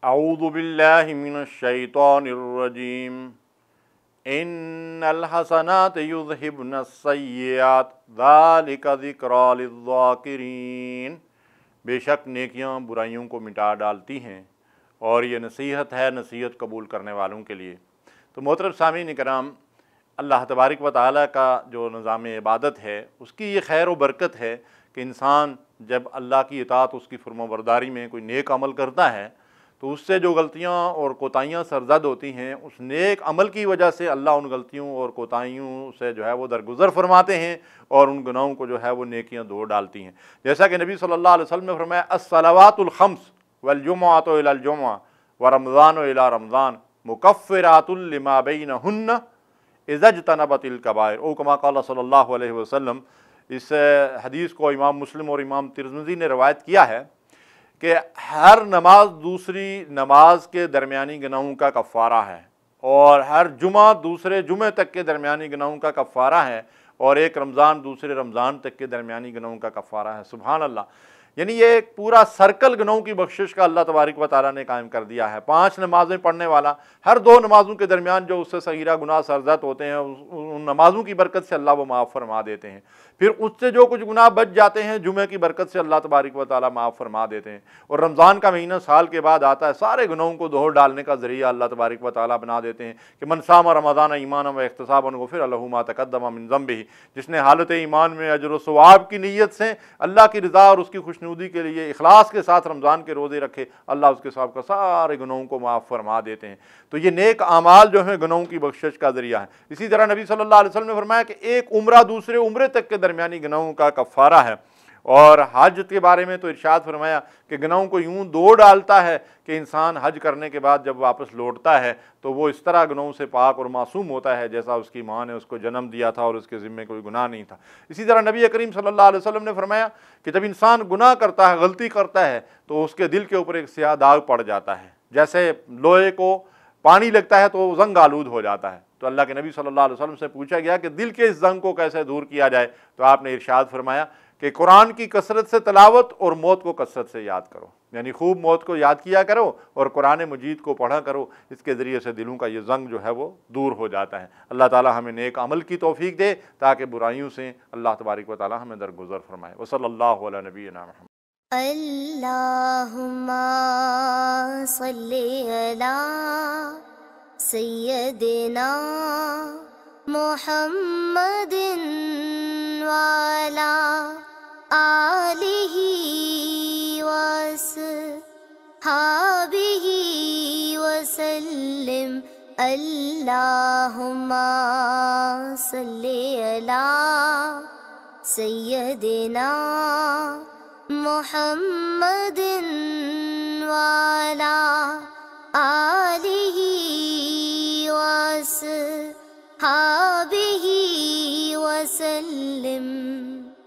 اعوذ باللہ من الشیطان الرجیم ان الحسنات یذہبن السیئات ذالک ذکری للذاکرین، بے شک نیکیاں برائیوں کو مٹا ڈالتی ہیں اور یہ نصیحت ہے نصیحت قبول کرنے والوں کے لیے۔ تو محترم سامعین کرام، اللہ تبارک و تعالیٰ کا جو نظام عبادت ہے اس کی یہ خیر و برکت ہے کہ انسان جب اللہ کی اطاعت اس کی فرما برداری میں کوئی نیک عمل کرتا ہے تو اس سے جو غلطیاں اور کوتاہیاں سرزد ہوتی ہیں، اس نیک عمل کی وجہ سے اللہ ان غلطیوں اور کوتاہیوں سے جو ہے وہ درگزر فرماتے ہیں اور ان گناہوں کو جو ہے وہ نیکیاں دھو ڈالتی ہیں۔ جیسا کہ نبی صلی اللہ علیہ وسلم نے فرمایا الصلوات الخمس والجمعۃ الی الجمعہ ورمضان الی رمضان مکفرات لما بینہن اذا اجتنبت الکبائر، او کما قال صلی اللہ علیہ وسلم۔ اس حدیث کو امام مسلم اور امام ترمذی نے روایت کیا ہے کہ ہر نماز دوسری نماز کے درمیانی گناہوں کا کفارہ ہے، اور ہر جمعہ دوسرے جمعے تک کے درمیانی گناہوں کا کفارہ ہے، اور ایک رمضان دوسرے رمضان تک کے درمیانی گناہوں کا کفارہ ہے۔ سبحان اللہ! یعنی یہ ایک پورا سرکل گناہوں کی بخشش کا اللہ تبارک و تعالیٰ نے قائم کر دیا ہے۔ 5 نمازیں پڑھنے والا ہر 2 نمازوں کے درمیان جو اس سے صغیرہ گناہ سرزد ہوتے ہیں ان نمازوں کی برکت سے اللہ وہ معاف فرما دیتے ہیں۔ پھر اس سے جو کچھ گناہ بچ جاتے ہیں جمعے کی برکت سے اللہ تبارک و تعالیٰ معاف فرما دیتے ہیں، اور رمضان کا مہینہ سال کے بعد آتا ہے، سارے گناہوں کو دھو ڈالنے کا ذریعہ اللہ تبارک و تعالیٰ بنا دیتے ہیں کہ من صام رمضان ایمانا و احتسابا غفر لہ ما تقدم من ذنبہ، جس نے حالت ایمان میں اجر و ثواب کی نیت سے اللہ کی رضا اور اس کی خوشنودی کے لیے اخلاص کے ساتھ رمضان کے روزے رکھے، اللہ اس کے ساتھ کا سارے گناہوں کو معاف فرما دیتے ہیں۔ تو یہ نیک اعمال جو ہیں گناہوں کی بخشش کا ذریعہ ہیں۔ اسی طرح نبی صلی اللہ علیہ وسلم نے فرمایا کہ ایک عمرہ دوسرے عمرے تک کے درمیانی گناہوں کا کفارہ ہے۔ اور حج کے بارے میں تو ارشاد فرمایا کہ گناہوں کو یوں دھو ڈالتا ہے کہ انسان حج کرنے کے بعد جب واپس لوٹتا ہے تو وہ اس طرح گناہوں سے پاک اور معصوم ہوتا ہے جیسا اس کی ماں نے اس کو جنم دیا تھا اور اس کے ذمے کوئی گناہ نہیں تھا۔ اسی طرح نبی کریم صلی اللہ علیہ وسلم نے فرمایا کہ جب انسان گناہ کرتا ہے، غلطی کرتا ہے، تو اس کے دل کے اوپر ایک سیاہ داغ پڑ جاتا ہے، جیسے لوہے کو پانی لگتا ہے تو وہ زنگ آلود ہو جاتا ہے۔ تو اللہ کے نبی صلی اللہ علیہ وسلم سے پوچھا گیا کہ دل کے اس زنگ کو کیسے دور کیا جائے، تو آپ نے ارشاد فرمایا کہ قرآن کی کثرت سے تلاوت اور موت کو کثرت سے یاد کرو، یعنی خوب موت کو یاد کیا کرو اور قرآن مجید کو پڑھا کرو، اس کے ذریعے سے دلوں کا یہ زنگ جو ہے وہ دور ہو جاتا ہے۔ اللہ تعالی ہمیں نیک عمل کی توفیق دے تاکہ برائیوں سے اللہ تبارک و تعالی ہمیں درگزر فرمائے۔ وصلی اللہ علی نبینا محمد۔ اللہم صلی علی سیدنا محمد وعلی آلہ وصحبہ وسلم۔ اللہم صلی علی سیدنا محمد وعلی آلہ وصحبہ وسلم۔